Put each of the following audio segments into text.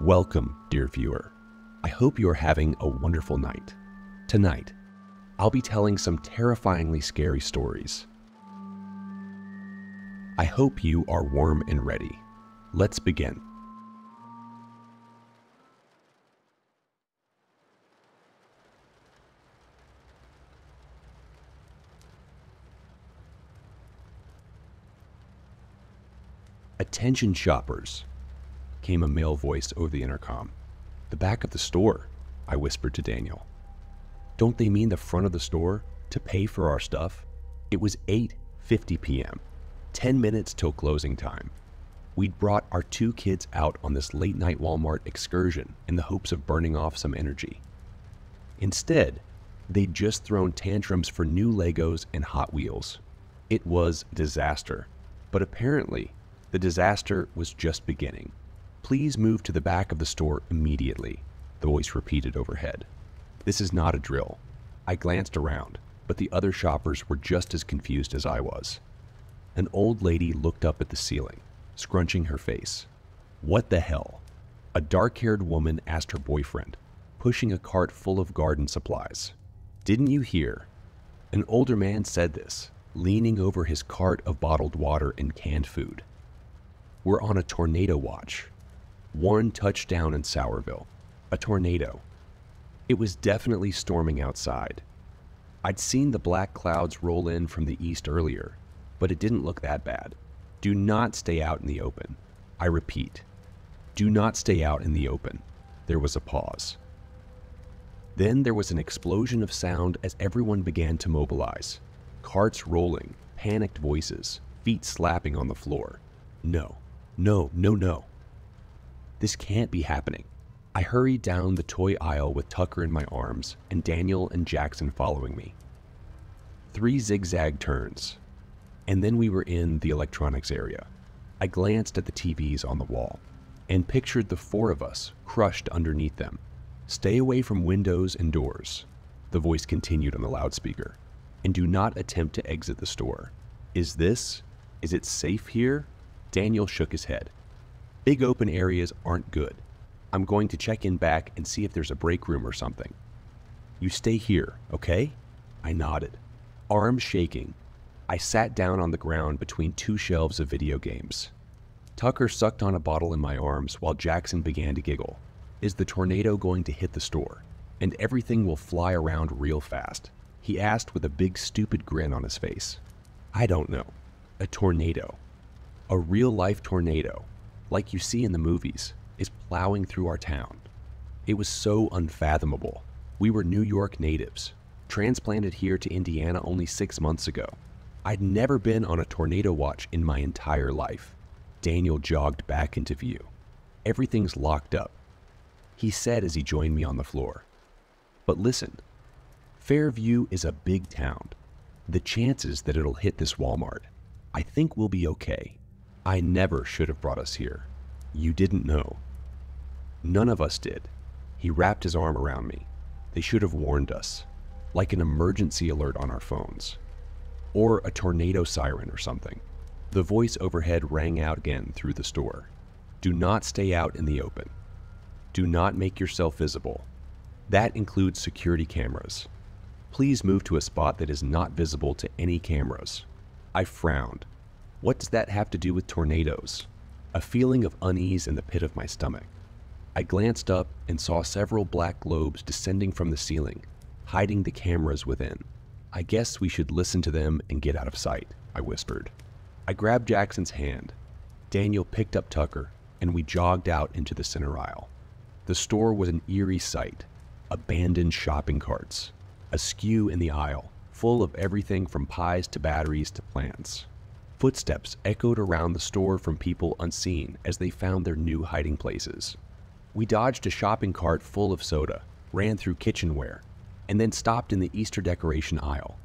Welcome, dear viewer. I hope you are having a wonderful night. Tonight, I'll be telling some terrifyingly scary stories. I hope you are warm and ready. Let's begin. "Attention shoppers," came a male voice over the intercom. "The back of the store," I whispered to Daniel. "Don't they mean the front of the store to pay for our stuff?" It was 8:50 p.m., 10 minutes till closing time. We'd brought our 2 kids out on this late-night Walmart excursion in the hopes of burning off some energy. Instead, they'd just thrown tantrums for new Legos and Hot Wheels. It was a disaster, but apparently, the disaster was just beginning. "Please move to the back of the store immediately," the voice repeated overhead. This is not a drill. I glanced around, but the other shoppers were just as confused as I was. An old lady looked up at the ceiling, scrunching her face. "What the hell?" A dark-haired woman asked her boyfriend, pushing a cart full of garden supplies. "Didn't you hear?" An older man said this, leaning over his cart of bottled water and canned food. "We're on a tornado watch." One touchdown in Sourville. A tornado. It was definitely storming outside. I'd seen the black clouds roll in from the east earlier, but it didn't look that bad. Do not stay out in the open. I repeat, do not stay out in the open. There was a pause. Then there was an explosion of sound as everyone began to mobilize. Carts rolling, panicked voices, feet slapping on the floor. No. No, no, no. This can't be happening. I hurried down the toy aisle with Tucker in my arms and Daniel and Jackson following me. 3 zigzag turns, and then we were in the electronics area. I glanced at the TVs on the wall and pictured the 4 of us crushed underneath them. "Stay away from windows and doors," the voice continued on the loudspeaker, "and do not attempt to exit the store." Is it safe here? Daniel shook his head. "Big open areas aren't good. I'm going to check in back and see if there's a break room or something. You stay here, okay?" I nodded. Arms shaking, I sat down on the ground between 2 shelves of video games. Tucker sucked on a bottle in my arms while Jackson began to giggle. "Is the tornado going to hit the store, and everything will fly around real fast?" he asked with a big stupid grin on his face. "I don't know. A tornado. A real-life tornado, like you see in the movies, is plowing through our town." It was so unfathomable. We were New York natives, transplanted here to Indiana only 6 months ago. I'd never been on a tornado watch in my entire life. Daniel jogged back into view. "Everything's locked up," he said as he joined me on the floor. "But listen, Fairview is a big town. The chances that it'll hit this Walmart, I think we'll be okay. I never should have brought us here. You didn't know." "None of us did." He wrapped his arm around me. "They should have warned us, like an emergency alert on our phones. Or a tornado siren or something." The voice overhead rang out again through the store. "Do not stay out in the open. Do not make yourself visible. That includes security cameras. Please move to a spot that is not visible to any cameras." I frowned. What does that have to do with tornadoes? A feeling of unease in the pit of my stomach. I glanced up and saw several black globes descending from the ceiling, hiding the cameras within. "I guess we should listen to them and get out of sight," I whispered. I grabbed Jackson's hand. Daniel picked up Tucker, and we jogged out into the center aisle. The store was an eerie sight. Abandoned shopping carts, askew in the aisle, full of everything from pies to batteries to plants. Footsteps echoed around the store from people unseen as they found their new hiding places. We dodged a shopping cart full of soda, ran through kitchenware, and then stopped in the Easter decoration aisle.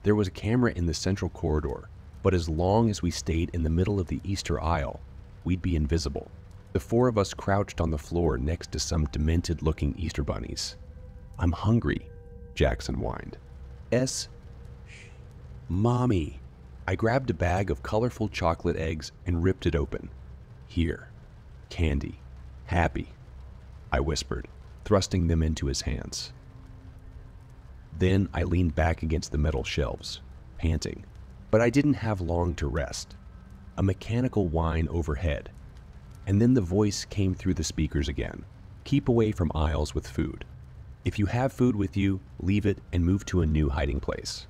There was a camera in the central corridor, but as long as we stayed in the middle of the Easter aisle, we'd be invisible. The 4 of us crouched on the floor next to some demented-looking Easter bunnies. "I'm hungry," Jackson whined. Mommy." I grabbed a bag of colorful chocolate eggs and ripped it open. "Here. Candy. Happy. I whispered, thrusting them into his hands. Then I leaned back against the metal shelves, panting. But I didn't have long to rest. A mechanical whine overhead. And then the voice came through the speakers again. Keep away from aisles with food. If you have food with you, leave it and move to a new hiding place.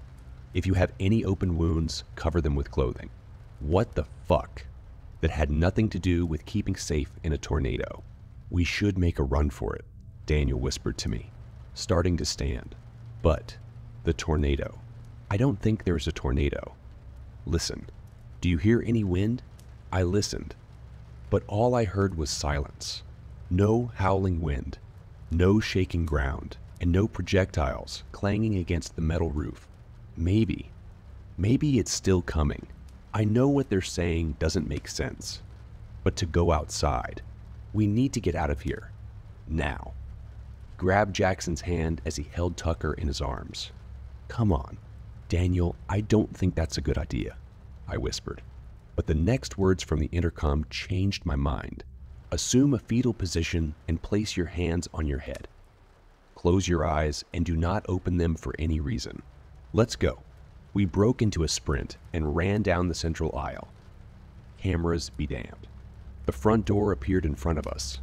If you have any open wounds, cover them with clothing. What the fuck? That had nothing to do with keeping safe in a tornado. We should make a run for it, Daniel whispered to me, starting to stand. But the tornado. I don't think there's a tornado. Listen, do you hear any wind? I listened, but all I heard was silence. No howling wind, no shaking ground, and no projectiles clanging against the metal roof. Maybe it's still coming. I know what they're saying doesn't make sense, but to go outside, we need to get out of here, now. Grabbed Jackson's hand as he held Tucker in his arms. Come on. Daniel, I don't think that's a good idea, I whispered. But the next words from the intercom changed my mind. Assume a fetal position and place your hands on your head. Close your eyes and do not open them for any reason. Let's go. We broke into a sprint and ran down the central aisle. Cameras be damned. The front door appeared in front of us,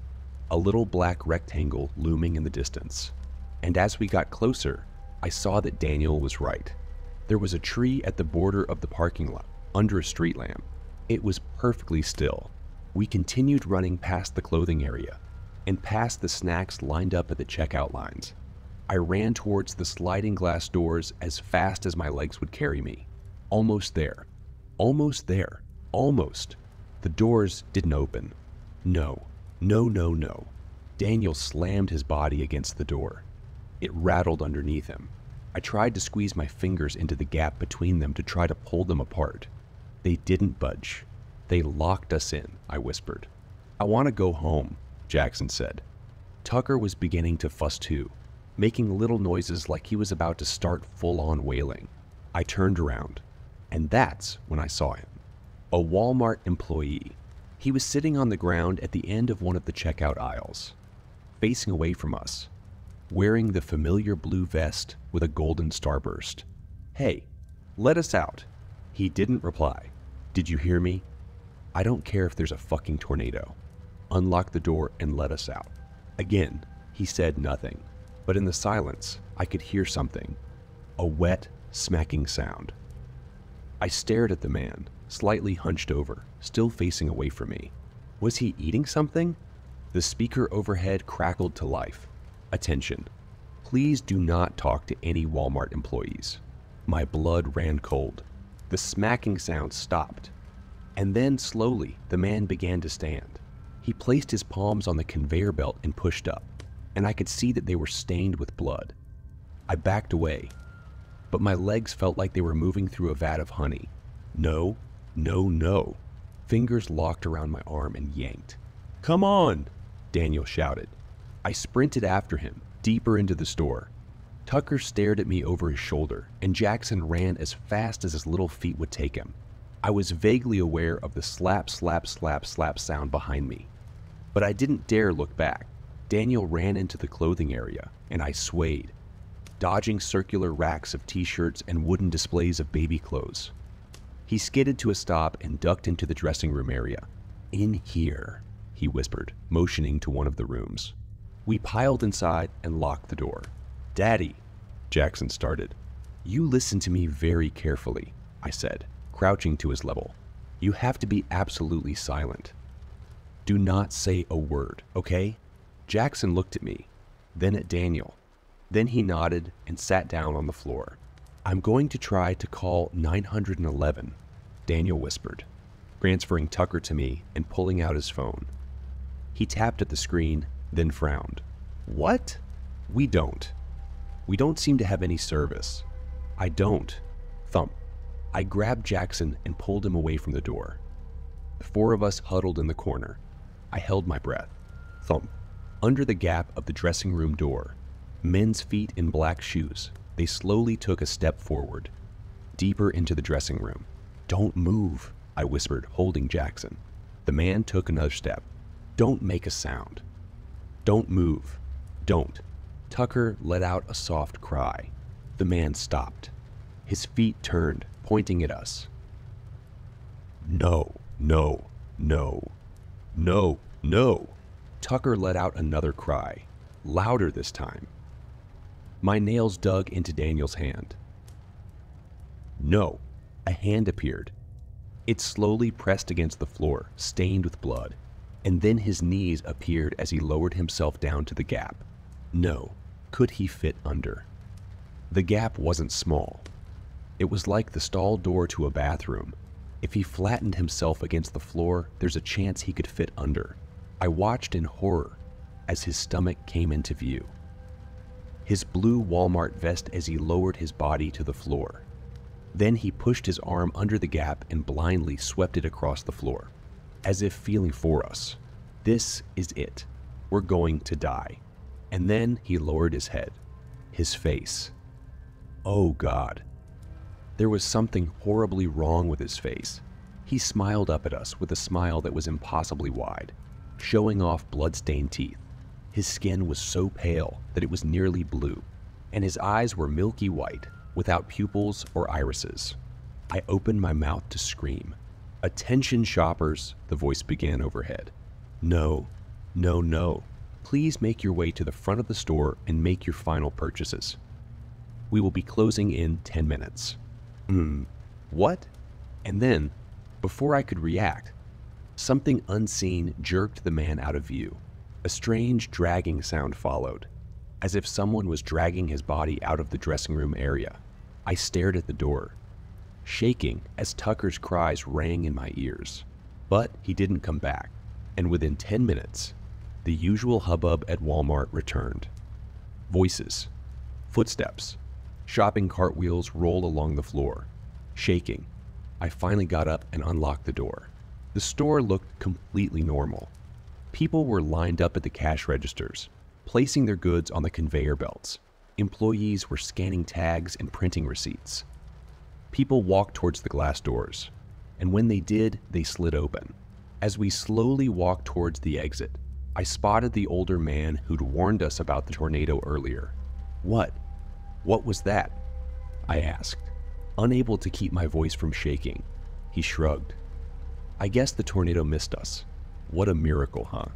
a little black rectangle looming in the distance. And as we got closer, I saw that Daniel was right. There was a tree at the border of the parking lot, under a street lamp. It was perfectly still. We continued running past the clothing area, and past the snacks lined up at the checkout lines. I ran towards the sliding glass doors as fast as my legs would carry me. Almost there. Almost there. Almost. The doors didn't open. No. Daniel slammed his body against the door. It rattled underneath him. I tried to squeeze my fingers into the gap between them to try to pull them apart. They didn't budge. They locked us in, I whispered. I want to go home, Jackson said. Tucker was beginning to fuss too, making little noises like he was about to start full-on wailing. I turned around, and that's when I saw him. A Walmart employee. He was sitting on the ground at the end of one of the checkout aisles, facing away from us, wearing the familiar blue vest with a golden starburst. Hey, let us out. He didn't reply. Did you hear me? I don't care if there's a fucking tornado. Unlock the door and let us out. Again, he said nothing, but in the silence, I could hear something. A wet, smacking sound. I stared at the man, slightly hunched over, still facing away from me. Was he eating something? The speaker overhead crackled to life. Attention. Please do not talk to any Walmart employees. My blood ran cold. The smacking sound stopped. And then slowly, the man began to stand. He placed his palms on the conveyor belt and pushed up, and I could see that they were stained with blood. I backed away, but my legs felt like they were moving through a vat of honey. No. Fingers locked around my arm and yanked. Come on, Daniel shouted. I sprinted after him, deeper into the store. Tucker stared at me over his shoulder, and Jackson ran as fast as his little feet would take him. I was vaguely aware of the slap, slap, slap, slap sound behind me, but I didn't dare look back. Daniel ran into the clothing area, and I swayed, dodging circular racks of t-shirts and wooden displays of baby clothes. He skidded to a stop and ducked into the dressing room area. In here, he whispered, motioning to one of the rooms. We piled inside and locked the door. Daddy, Jackson started. You listen to me very carefully, I said, crouching to his level. You have to be absolutely silent. Do not say a word, okay? Jackson looked at me, then at Daniel. Then he nodded and sat down on the floor. I'm going to try to call 911, Daniel whispered, transferring Tucker to me and pulling out his phone. He tapped at the screen, then frowned. What? We don't seem to have any service. I don't. Thump. I grabbed Jackson and pulled him away from the door. The four of us huddled in the corner. I held my breath. Thump. Under the gap of the dressing room door, men's feet in black shoes, they slowly took a step forward, deeper into the dressing room. Don't move, I whispered, holding Jackson. The man took another step. Don't make a sound. Don't move. Don't. Tucker let out a soft cry. The man stopped. His feet turned, pointing at us. No, no, no, no, no. Tucker let out another cry, louder this time. My nails dug into Daniel's hand. No, a hand appeared. It slowly pressed against the floor, stained with blood, and then his knees appeared as he lowered himself down to the gap. No, could he fit under? The gap wasn't small. It was like the stall door to a bathroom. If he flattened himself against the floor, there's a chance he could fit under. I watched in horror as his stomach came into view. His blue Walmart vest as he lowered his body to the floor. Then he pushed his arm under the gap and blindly swept it across the floor, as if feeling for us. This is it. We're going to die. And then he lowered his head, his face. Oh God. There was something horribly wrong with his face. He smiled up at us with a smile that was impossibly wide, showing off blood-stained teeth. His skin was so pale that it was nearly blue, and his eyes were milky white, without pupils or irises. I opened my mouth to scream. "Attention shoppers," the voice began overhead. "No, no, no. Please make your way to the front of the store and make your final purchases. We will be closing in 10 minutes. What? And then, before I could react, something unseen jerked the man out of view. A strange dragging sound followed, as if someone was dragging his body out of the dressing room area. I stared at the door, shaking as Tucker's cries rang in my ears. But he didn't come back, and within 10 minutes, the usual hubbub at Walmart returned. Voices, footsteps, shopping cartwheels rolled along the floor. Shaking, I finally got up and unlocked the door. The store looked completely normal. People were lined up at the cash registers, placing their goods on the conveyor belts. Employees were scanning tags and printing receipts. People walked towards the glass doors, and when they did, they slid open. As we slowly walked towards the exit, I spotted the older man who'd warned us about the tornado earlier. What was that? I asked, unable to keep my voice from shaking. He shrugged. I guess the tornado missed us. What a miracle, huh?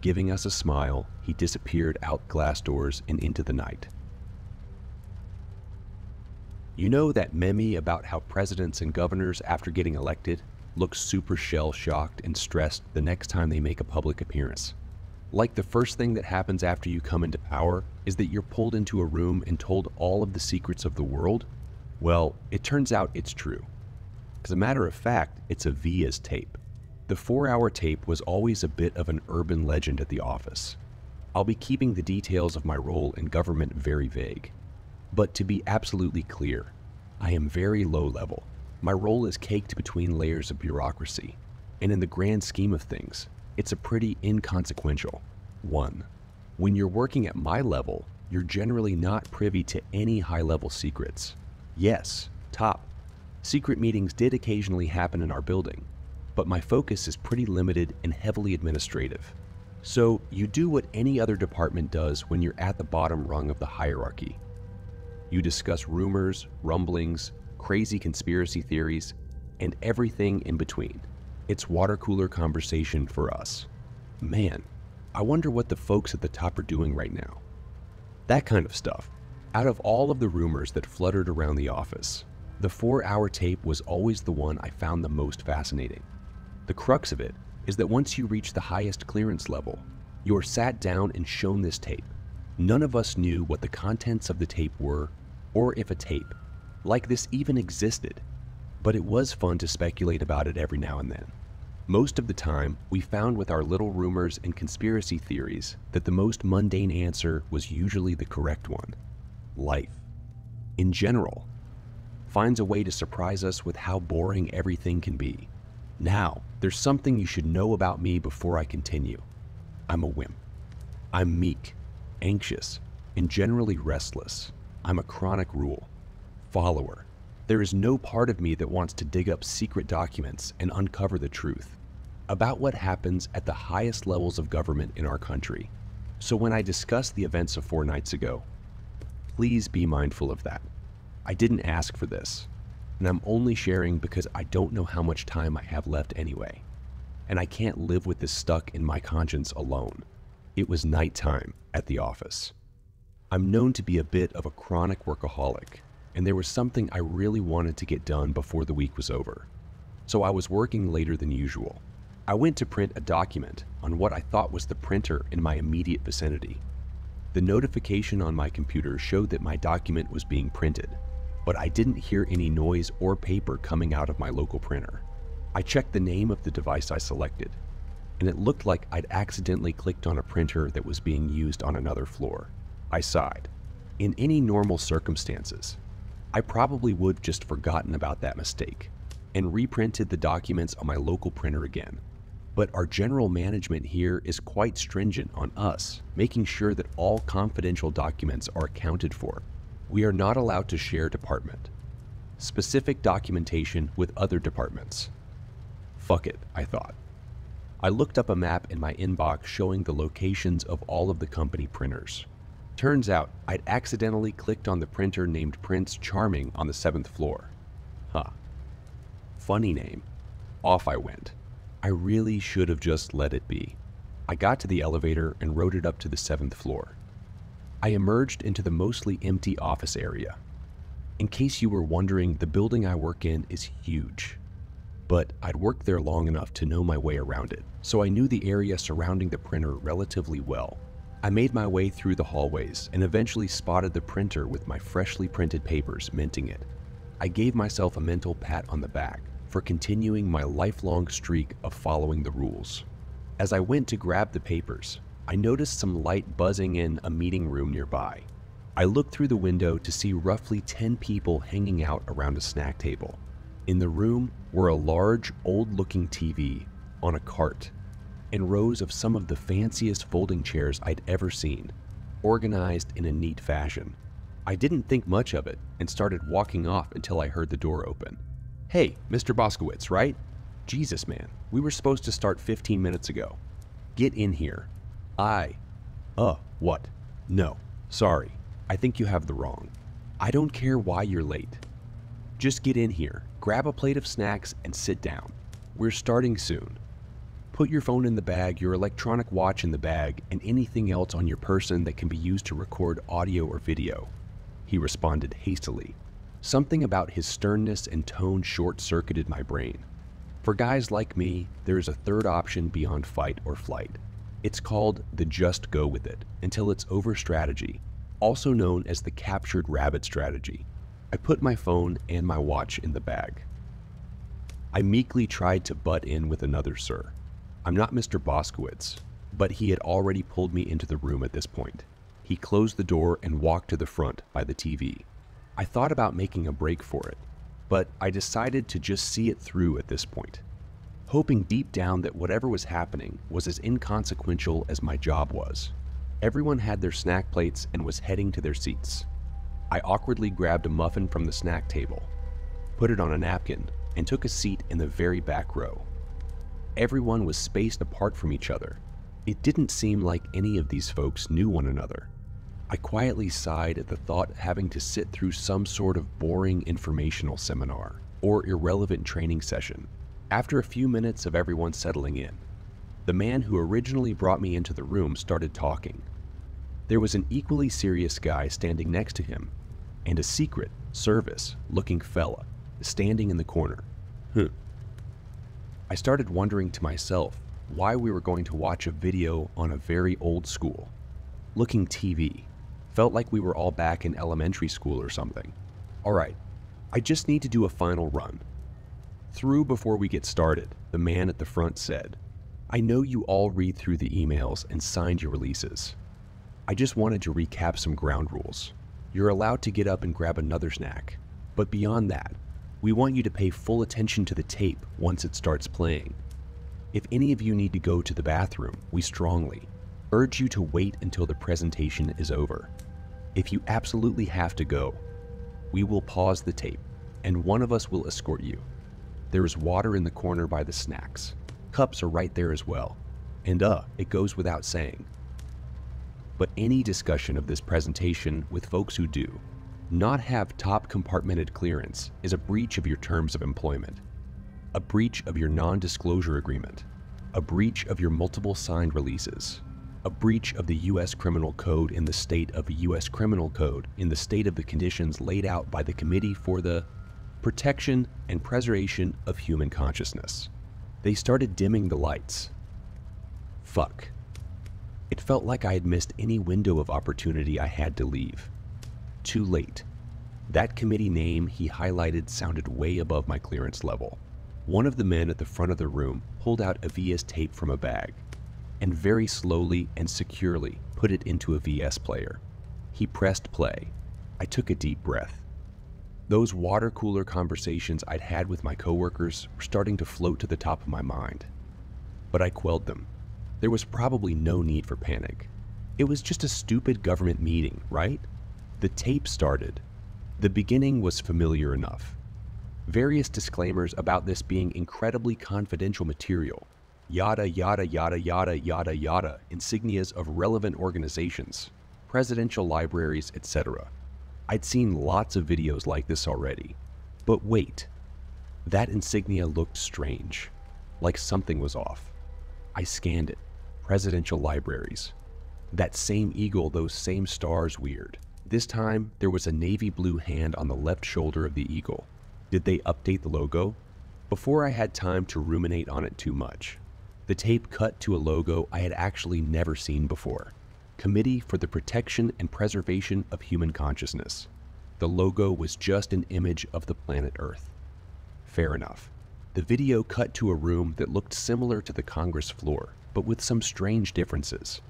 Giving us a smile, he disappeared out glass doors and into the night. You know that meme about how presidents and governors, after getting elected, look super shell-shocked and stressed the next time they make a public appearance? Like the first thing that happens after you come into power is that you're pulled into a room and told all of the secrets of the world? Well, it turns out it's true. As a matter of fact, it's a Via's tape. The 4-hour tape was always a bit of an urban legend at the office. I'll be keeping the details of my role in government very vague. But to be absolutely clear, I am very low level. My role is caked between layers of bureaucracy, and in the grand scheme of things, it's a pretty inconsequential one. When you're working at my level, you're generally not privy to any high-level secrets. Yes, top. Secret meetings did occasionally happen in our building, but my focus is pretty limited and heavily administrative. So you do what any other department does when you're at the bottom rung of the hierarchy. You discuss rumors, rumblings, crazy conspiracy theories, and everything in between. It's water cooler conversation for us. Man, I wonder what the folks at the top are doing right now. That kind of stuff. Out of all of the rumors that fluttered around the office, the 4-hour tape was always the one I found the most fascinating. The crux of it is that once you reach the highest clearance level, you're sat down and shown this tape. None of us knew what the contents of the tape were, or if a tape like this even existed, but it was fun to speculate about it every now and then. Most of the time, we found with our little rumors and conspiracy theories that the most mundane answer was usually the correct one. Life, in general, finds a way to surprise us with how boring everything can be. Now, there's something you should know about me before I continue. I'm a wimp. I'm meek, anxious, and generally restless. I'm a chronic rule follower. There is no part of me that wants to dig up secret documents and uncover the truth about what happens at the highest levels of government in our country. So when I discuss the events of 4 nights ago, please be mindful of that. I didn't ask for this, and I'm only sharing because I don't know how much time I have left anyway, and I can't live with this stuck in my conscience alone. It was nighttime at the office. I'm known to be a bit of a chronic workaholic, and there was something I really wanted to get done before the week was over. So I was working later than usual. I went to print a document on what I thought was the printer in my immediate vicinity. The notification on my computer showed that my document was being printed, but I didn't hear any noise or paper coming out of my local printer. I checked the name of the device I selected, and it looked like I'd accidentally clicked on a printer that was being used on another floor. I sighed. In any normal circumstances, I probably would have just forgotten about that mistake and reprinted the documents on my local printer again. But our general management here is quite stringent on us, making sure that all confidential documents are accounted for. We are not allowed to share specific documentation with other departments. Fuck it, I thought. I looked up a map in my inbox showing the locations of all of the company printers. Turns out I'd accidentally clicked on the printer named Prince Charming on the 7th floor. Funny name. Off I went. I really should have just let it be. I got to the elevator and rode it up to the 7th floor. I emerged into the mostly empty office area. In case you were wondering, the building I work in is huge. But I'd worked there long enough to know my way around it, so I knew the area surrounding the printer relatively well. I made my way through the hallways and eventually spotted the printer with my freshly printed papers minting it. I gave myself a mental pat on the back for continuing my lifelong streak of following the rules. As I went to grab the papers, I noticed some light buzzing in a meeting room nearby. I looked through the window to see roughly 10 people hanging out around a snack table. In the room were a large, old-looking TV on a cart and rows of some of the fanciest folding chairs I'd ever seen, organized in a neat fashion. I didn't think much of it and started walking off until I heard the door open. "Hey, Mr. Boskowitz, right? Jesus, man, we were supposed to start 15 minutes ago. Get in here." What? No, sorry. I think you have the wrong. I don't care why you're late. Just get in here, grab a plate of snacks, and sit down. We're starting soon. Put your phone in the bag, your electronic watch in the bag, and anything else on your person that can be used to record audio or video. He responded hastily. Something about his sternness and tone short-circuited my brain. For guys like me, there is a third option beyond fight or flight. It's called the just go with it until it's over strategy, also known as the captured rabbit strategy. I put my phone and my watch in the bag. I meekly tried to butt in with another sir. I'm not Mr. Boskowitz, but he had already pulled me into the room at this point. He closed the door and walked to the front by the TV. I thought about making a break for it, but I decided to just see it through at this point, hoping deep down that whatever was happening was as inconsequential as my job was. Everyone had their snack plates and was heading to their seats. I awkwardly grabbed a muffin from the snack table, put it on a napkin, and took a seat in the very back row. Everyone was spaced apart from each other. It didn't seem like any of these folks knew one another. I quietly sighed at the thought of having to sit through some sort of boring informational seminar or irrelevant training session. After a few minutes of everyone settling in, the man who originally brought me into the room started talking. There was an equally serious guy standing next to him, and a secret service-looking fella standing in the corner. I started wondering to myself why we were going to watch a video on a very old school looking TV. Felt like we were all back in elementary school or something. All right, I just need to do a final run. Through before we get started, the man at the front said, "I know you all read through the emails and signed your releases. I just wanted to recap some ground rules. You're allowed to get up and grab another snack, but beyond that, we want you to pay full attention to the tape once it starts playing. If any of you need to go to the bathroom, we strongly urge you to wait until the presentation is over. If you absolutely have to go, we will pause the tape, and one of us will escort you. There is water in the corner by the snacks. Cups are right there as well. And it goes without saying, but any discussion of this presentation with folks who do not have top compartmented clearance is a breach of your terms of employment, a breach of your non-disclosure agreement, a breach of your multiple signed releases, a breach of the U.S. Criminal Code in the state of the U.S. Criminal Code in the state of the conditions laid out by the Committee for the Protection and Preservation of Human Consciousness. They started dimming the lights. Fuck. It felt like I had missed any window of opportunity I had to leave. Too late. That committee name he highlighted sounded way above my clearance level. One of the men at the front of the room pulled out a VS tape from a bag and very slowly and securely put it into a VS player. He pressed play. I took a deep breath. Those water cooler conversations I'd had with my coworkers were starting to float to the top of my mind. But I quelled them. There was probably no need for panic. It was just a stupid government meeting, right? The tape started. The beginning was familiar enough. Various disclaimers about this being incredibly confidential material. Yada, yada, yada, yada, yada, yada, insignias of relevant organizations, presidential libraries, etc. I'd seen lots of videos like this already. But wait, that insignia looked strange, like something was off. I scanned it. Presidential libraries. That same eagle, those same stars, weird. This time, there was a navy blue hand on the left shoulder of the eagle. Did they update the logo? Before I had time to ruminate on it too much, the tape cut to a logo I had actually never seen before. Committee for the Protection and Preservation of Human Consciousness. The logo was just an image of the planet Earth. Fair enough. The video cut to a room that looked similar to the Congress floor, but with some strange differences.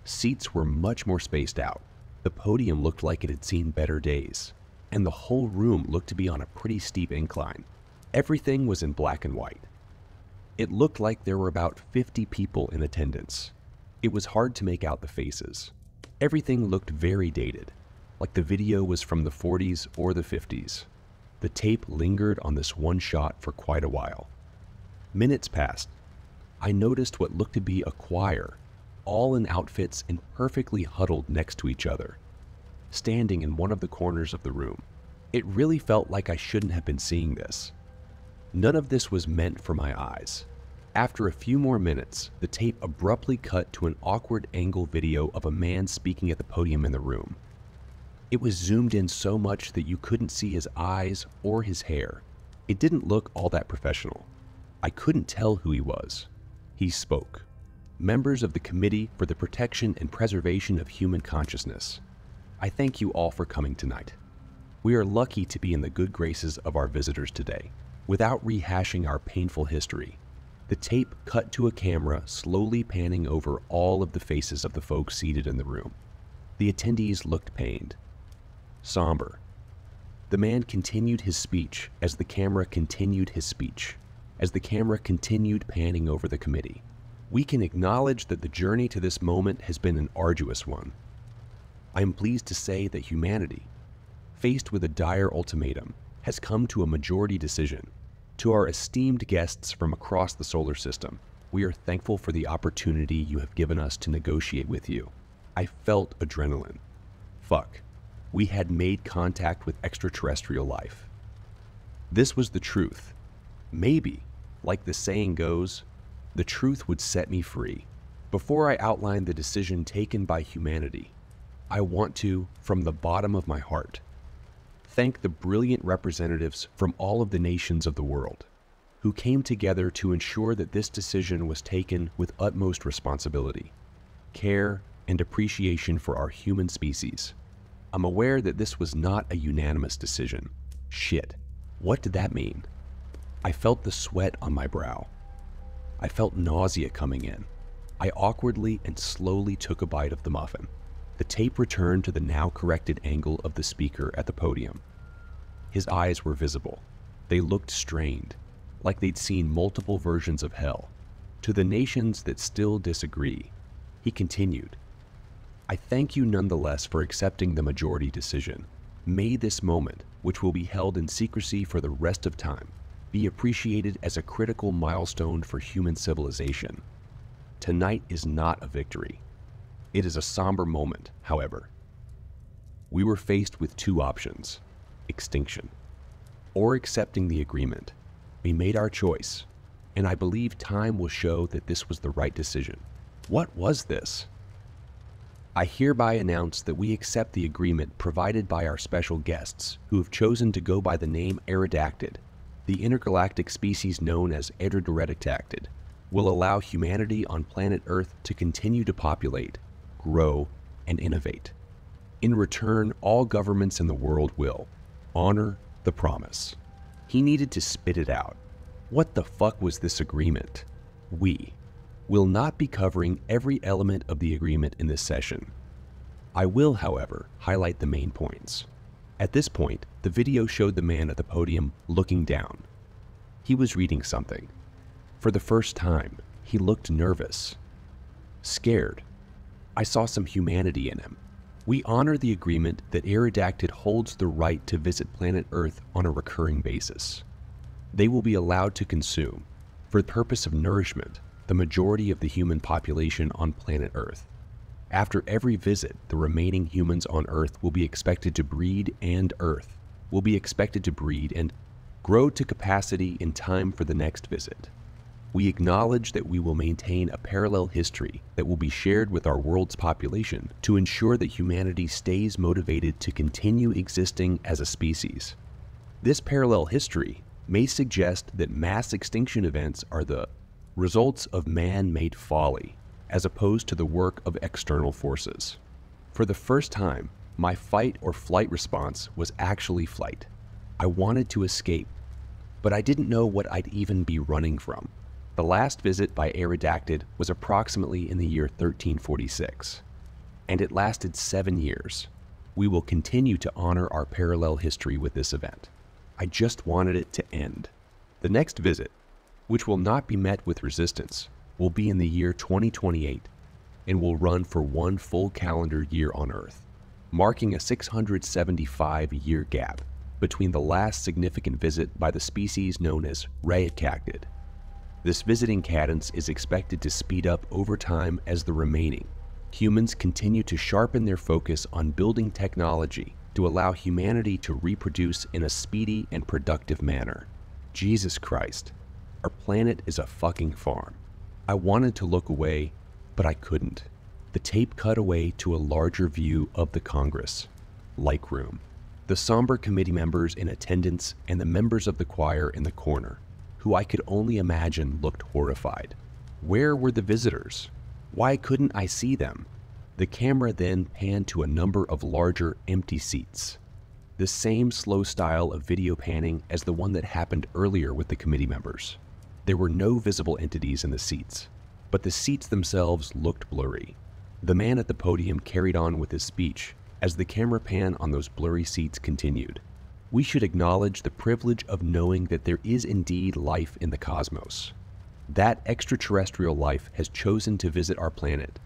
Seats were much more spaced out. The podium looked like it had seen better days, and the whole room looked to be on a pretty steep incline. Everything was in black and white. It looked like there were about 50 people in attendance. It was hard to make out the faces. Everything looked very dated, like the video was from the 40s or the 50s. The tape lingered on this one shot for quite a while. Minutes passed. I noticed what looked to be a choir, all in outfits and perfectly huddled next to each other, standing in one of the corners of the room. It really felt like I shouldn't have been seeing this. None of this was meant for my eyes. After a few more minutes, the tape abruptly cut to an awkward angle video of a man speaking at the podium in the room. It was zoomed in so much that you couldn't see his eyes or his hair. It didn't look all that professional. I couldn't tell who he was. He spoke. Members of the Committee for the Protection and Preservation of Human Consciousness, I thank you all for coming tonight. We are lucky to be in the good graces of our visitors today. Without rehashing our painful history, the tape cut to a camera slowly panning over all of the faces of the folks seated in the room. The attendees looked pained, somber. The man continued his speech as the camera continued his speech, as the camera continued panning over the committee. We can acknowledge that the journey to this moment has been an arduous one. I am pleased to say that humanity, faced with a dire ultimatum, has come to a majority decision. To our esteemed guests from across the solar system, we are thankful for the opportunity you have given us to negotiate with you. I felt adrenaline. Fuck. We had made contact with extraterrestrial life. This was the truth. Maybe, like the saying goes, the truth would set me free. Before I outline the decision taken by humanity, I want to, from the bottom of my heart, thank the brilliant representatives from all of the nations of the world who came together to ensure that this decision was taken with utmost responsibility, care, and appreciation for our human species. I'm aware that this was not a unanimous decision. Shit, what did that mean? I felt the sweat on my brow. I felt nausea coming in. I awkwardly and slowly took a bite of the muffin. The tape returned to the now corrected angle of the speaker at the podium. His eyes were visible. They looked strained, like they'd seen multiple versions of hell. To the nations that still disagree, he continued, I thank you nonetheless for accepting the majority decision. May this moment, which will be held in secrecy for the rest of time, be appreciated as a critical milestone for human civilization. Tonight is not a victory. It is a somber moment, however. We were faced with two options: extinction or accepting the agreement. We made our choice, and I believe time will show that this was the right decision. What was this? I hereby announce that we accept the agreement provided by our special guests, who have chosen to go by the name Aerodactyd. The intergalactic species known as Aerodactyd will allow humanity on planet Earth to continue to populate, grow, and innovate. In return, all governments in the world will honor the promise. He needed to spit it out. What the fuck was this agreement? We will not be covering every element of the agreement in this session. I will, however, highlight the main points. At this point, the video showed the man at the podium looking down. He was reading something. For the first time, he looked nervous, scared. I saw some humanity in him. We honor the agreement that Aerodactyd holds the right to visit planet Earth on a recurring basis. They will be allowed to consume, for the purpose of nourishment, the majority of the human population on planet Earth. After every visit, the remaining humans on Earth will be expected to breed and grow to capacity in time for the next visit. We acknowledge that we will maintain a parallel history that will be shared with our world's population to ensure that humanity stays motivated to continue existing as a species. This parallel history may suggest that mass extinction events are the results of man-made folly, as opposed to the work of external forces. For the first time, my fight or flight response was actually flight. I wanted to escape, but I didn't know what I'd even be running from. The last visit by Aerodactyd was approximately in the year 1346, and it lasted 7 years. We will continue to honor our parallel history with this event. I just wanted it to end. The next visit, which will not be met with resistance, will be in the year 2028 and will run for 1 full calendar year on Earth, marking a 675-year gap between the last significant visit by the species known as Rayetcactid. This visiting cadence is expected to speed up over time as the remaining humans continue to sharpen their focus on building technology to allow humanity to reproduce in a speedy and productive manner. Jesus Christ, our planet is a fucking farm. I wanted to look away, but I couldn't. The tape cut away to a larger view of the Congress like room. The somber committee members in attendance and the members of the choir in the corner, who I could only imagine looked horrified. Where were the visitors? Why couldn't I see them? The camera then panned to a number of larger, empty seats. The same slow style of video panning as the one that happened earlier with the committee members. There were no visible entities in the seats, but the seats themselves looked blurry. The man at the podium carried on with his speech as the camera pan on those blurry seats continued. We should acknowledge the privilege of knowing that there is indeed life in the cosmos. That extraterrestrial life has chosen to visit our planet,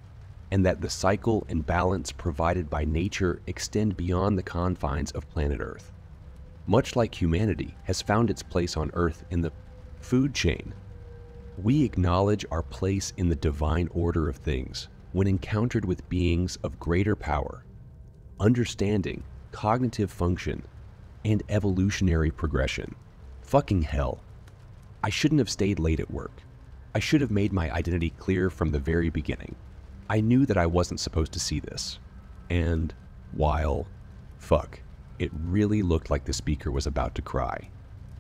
and that the cycle and balance provided by nature extend beyond the confines of planet Earth. Much like humanity has found its place on Earth in the food chain, we acknowledge our place in the divine order of things when encountered with beings of greater power, understanding, cognitive function, and evolutionary progression. Fucking hell. I shouldn't have stayed late at work. I should have made my identity clear from the very beginning. I knew that I wasn't supposed to see this. And fuck, it really looked like the speaker was about to cry.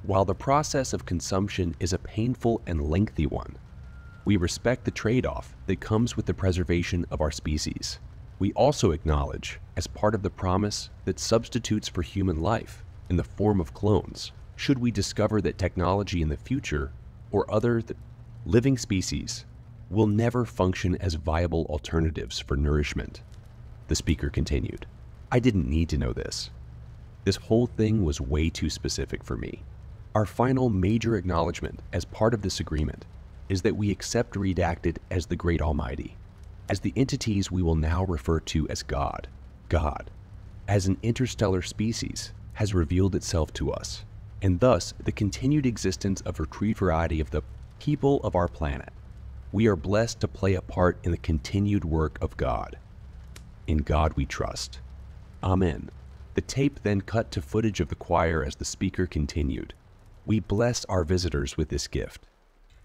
While the process of consumption is a painful and lengthy one, we respect the trade-off that comes with the preservation of our species. We also acknowledge, as part of the promise, that substitutes for human life, in the form of clones, should we discover that technology in the future, or other living species, will never function as viable alternatives for nourishment. The speaker continued. I didn't need to know this. This whole thing was way too specific for me. Our final major acknowledgement as part of this agreement is that we accept Redacted as the Great Almighty, as the entities we will now refer to as God. God, as an interstellar species, has revealed itself to us, and thus the continued existence of a true variety of the people of our planet. We are blessed to play a part in the continued work of God. In God we trust. Amen. The tape then cut to footage of the choir as the speaker continued. We bless our visitors with this gift.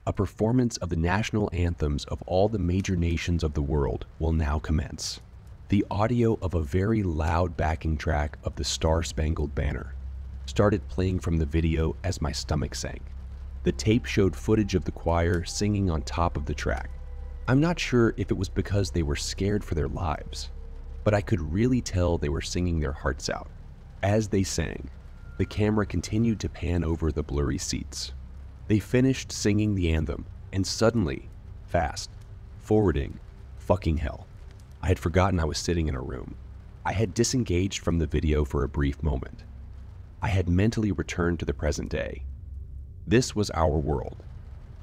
A performance of the national anthems of all the major nations of the world will now commence. The audio of a very loud backing track of the Star-Spangled Banner started playing from the video as my stomach sank. The tape showed footage of the choir singing on top of the track. I'm not sure if it was because they were scared for their lives, but I could really tell they were singing their hearts out. As they sang, the camera continued to pan over the blurry seats. They finished singing the anthem, and suddenly, fast forwarding, fucking hell. I had forgotten I was sitting in a room. I had disengaged from the video for a brief moment. I had mentally returned to the present day. This was our world.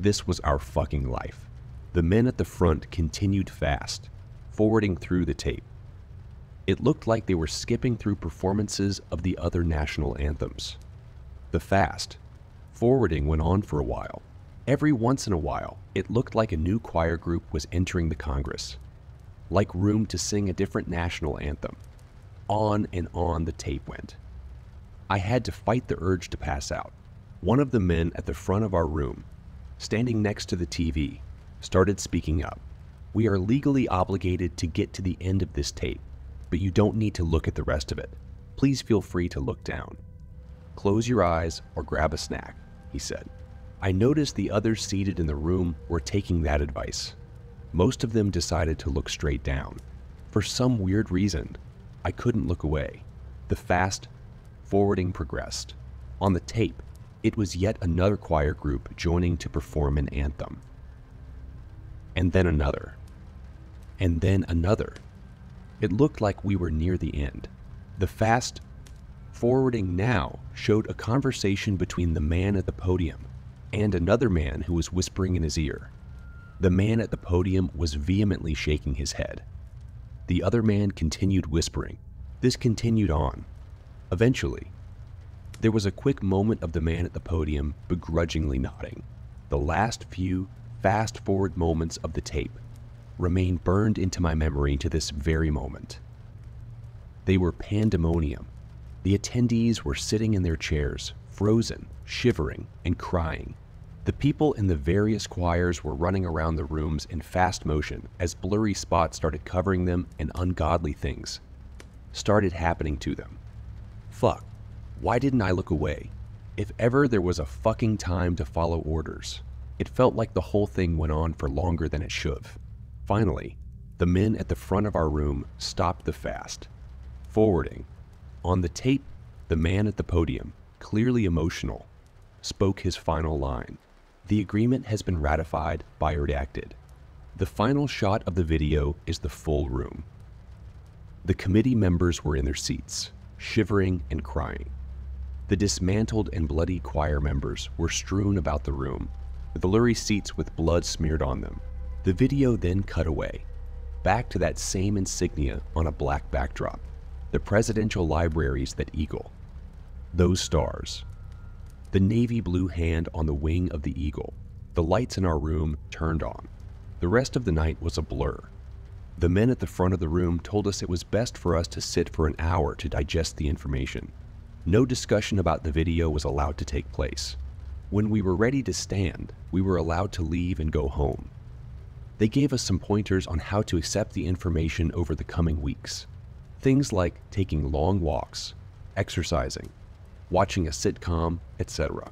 This was our fucking life. The men at the front continued fast, forwarding through the tape. It looked like they were skipping through performances of the other national anthems. The fast forwarding went on for a while. Every once in a while, it looked like a new choir group was entering the Congress, like room to sing a different national anthem. On and on the tape went. I had to fight the urge to pass out. One of the men at the front of our room, standing next to the TV, started speaking up. We are legally obligated to get to the end of this tape, but you don't need to look at the rest of it. Please feel free to look down. Close your eyes or grab a snack, he said. I noticed the others seated in the room were taking that advice. Most of them decided to look straight down. For some weird reason, I couldn't look away. The fast forwarding progressed. On the tape, it was yet another choir group joining to perform an anthem. And then another. And then another. It looked like we were near the end. The fast forwarding now showed a conversation between the man at the podium and another man who was whispering in his ear. The man at the podium was vehemently shaking his head. The other man continued whispering. This continued on. Eventually, there was a quick moment of the man at the podium begrudgingly nodding. The last few fast-forward moments of the tape remain burned into my memory to this very moment. They were pandemonium. The attendees were sitting in their chairs, frozen, shivering, and crying. The people in the various choirs were running around the rooms in fast motion as blurry spots started covering them and ungodly things started happening to them. Fuck, why didn't I look away? If ever there was a fucking time to follow orders, it felt like the whole thing went on for longer than it should. Finally, the men at the front of our room stopped the fast forwarding. On the tape, the man at the podium, clearly emotional, spoke his final line. The agreement has been ratified by redacted. The final shot of the video is the full room. The committee members were in their seats, shivering and crying. The dismantled and bloody choir members were strewn about the room, the blurry seats with blood smeared on them. The video then cut away, back to that same insignia on a black backdrop, the presidential libraries that eagle, those stars, the navy blue hand on the wing of the eagle. The lights in our room turned on. The rest of the night was a blur. The men at the front of the room told us it was best for us to sit for an hour to digest the information. No discussion about the video was allowed to take place. When we were ready to stand, we were allowed to leave and go home. They gave us some pointers on how to accept the information over the coming weeks. Things like taking long walks, exercising, watching a sitcom, etc.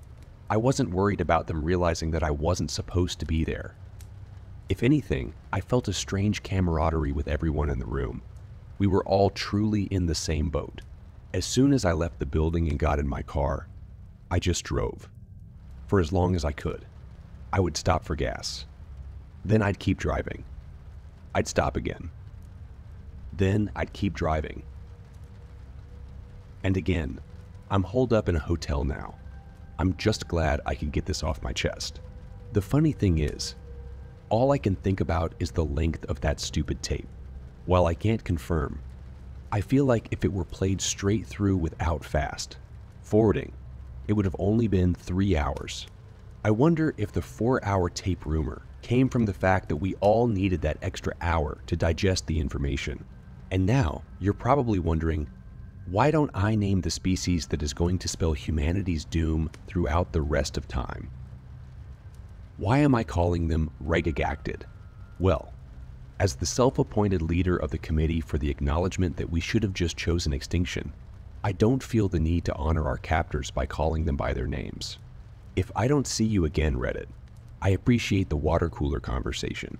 I wasn't worried about them realizing that I wasn't supposed to be there. If anything, I felt a strange camaraderie with everyone in the room. We were all truly in the same boat. As soon as I left the building and got in my car, I just drove. For as long as I could. I would stop for gas. Then I'd keep driving. I'd stop again. Then I'd keep driving. And again, I'm holed up in a hotel now. I'm just glad I could get this off my chest. The funny thing is, all I can think about is the length of that stupid tape. While I can't confirm, I feel like if it were played straight through without fast forwarding, it would have only been 3 hours. I wonder if the 4-hour tape rumor came from the fact that we all needed that extra hour to digest the information, And now, you're probably wondering, why don't I name the species that is going to spell humanity's doom throughout the rest of time? Why am I calling them Regagactid? Well, as the self-appointed leader of the committee for the acknowledgement that we should have just chosen extinction, I don't feel the need to honor our captors by calling them by their names. If I don't see you again, Reddit, I appreciate the water cooler conversation,